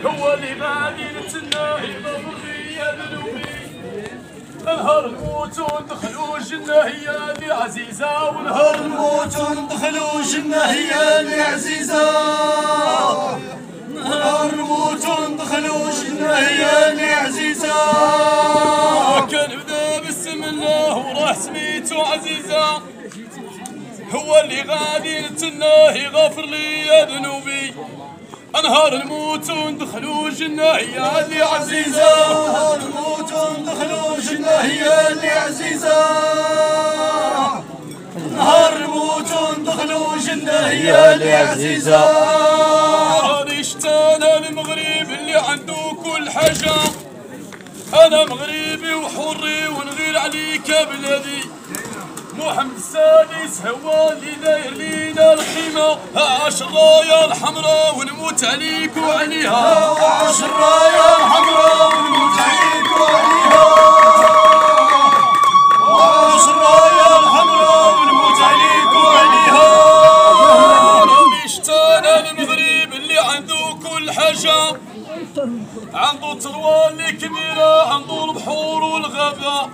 هو اللي غادي نتسناه يضرب فيا ذنوبي. نهار الموت وندخلوا الجنة هي اللي عزيزة، ونهار الموت وندخلوا الجنة هي اللي عزيزة، نهار الموت وندخلوا الجنة هي اللي عزيزة. كان بدا باسم الله وراه سميتو عزيزة، هو اللي غادي نتسناه يغفر لي ذنوبي. نهار الموت وندخلوا الجنة هي اللي عزيزة، نهار الموت وندخلوا الجنة هي اللي عزيزة، نهار الموت وندخلوا الجنة هي اللي عزيزة. راني شتانا المغرب اللي عنده كل حاجة، أنا مغربي وحري ونغير عليك بلادي. محمد السادس هو اللي داير لينا الخيمة، عاش الراية الحمراء ونموت عليك وعليها، عاش الراية الحمراء ونموت عليك وعليها، عاش الراية الحمراء ونموت عليك وعليها. راني شتانا المغرب اللي عنده كل حاجة، عنده الثروة اللي كبيرة، عنده البحور والغابة،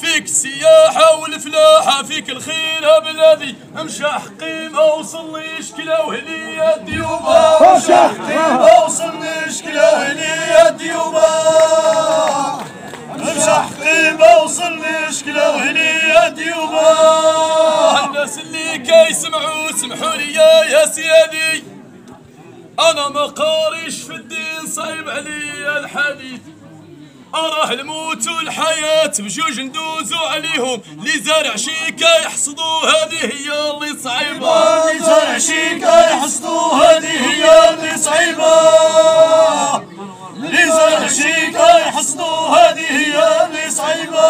فيك السياحة والفلاحة، فيك الخير يا بلادي. مشى حقيمة وصلني شكلة وهنية الديوبة، مشى حقيمة وصلني شكلة وهنية الديوبة، مشى حقيمة وصلني شكلة وهنية الديوبة. الناس اللي كيسمعوا سمحوا لي يا سيادي، أنا ما قاريش في الدين صعيب علي الحديث. أراه الموت والحياة بجوج ندوزو عليهم، اللي زارع شيكا يحصدو هذه هي اللي صعيبة، اللي زارع شيكا يحصدو هذه هي اللي صعيبة، اللي زارع شيكا يحصدو هذه هي اللي صعيبة.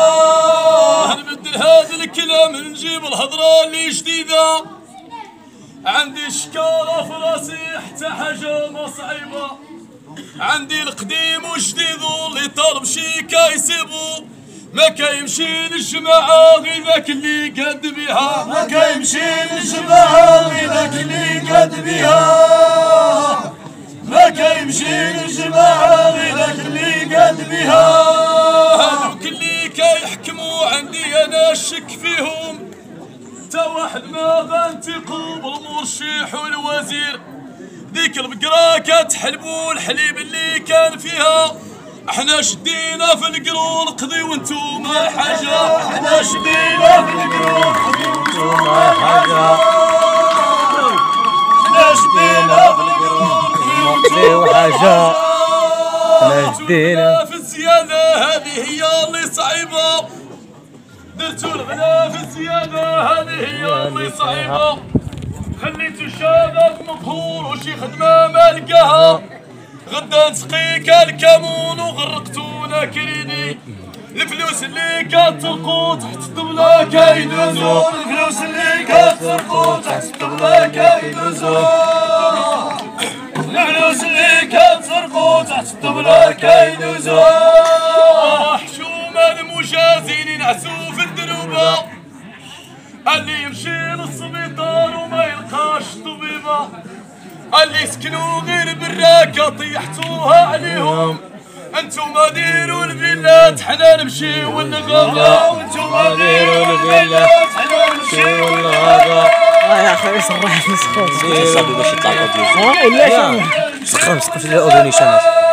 نبدل هذا الكلام نجيب الهضرة اللي جديدة، عندي شكارة في راسي حتى حاجة ما صعيبة، عندي القديم والجديد اللي طالب شيكا يسيبو، ما كيمشي للجماعة غير ذاك اللي قد بيها، ما كيمشي للجماعة غير ذاك اللي قد بيها، ما كيمشي للجماعة غير ذاك اللي قد بيها. هذوك اللي كيحكموا عندي أنا الشك فيهم، تا واحد ما غنتقوا بالمرشح والوزير، ذيك البقرة كتحلبوا الحليب اللي كان فيها، احنا شدينا في القرون قضي وانتم الحاجة، احنا شدينا في القرون قضي وانتم الحاجة، احنا شدينا في القرون قضي وانتم الحاجة، احنا شدينا في الزيادة هذه هي اللي صعيبة، درتو الغلا في الزيادة هذه هي اللي صعيبة، خليتو الشباب مقهور وشي خدمة ما لقاها، غدا نسقيك الكمون وغرقتونا كريدي، الفلوس اللي كترقو تحت الطبلة كيدوزو، الفلوس اللي كترقو تحت الطبلة كيدوزو، الفلوس اللي كترقو تحت الطبلة كيدوزو. حشومة المجازين ينعسو في الدروبة، اللي يمشي للسبيطار وما يلقاش طبيبة، اللي يسكنوا غير براكة طيحتوها عليهم، انتوما ديروا الفيلات حنا نمشيو للغابة، وانتوما ديروا الفيلات حنا نمشيو للغابة. يا اخي صراحة نسخن صافي باش يطلع الاوديو. لا سخن الاوديو نيشانات.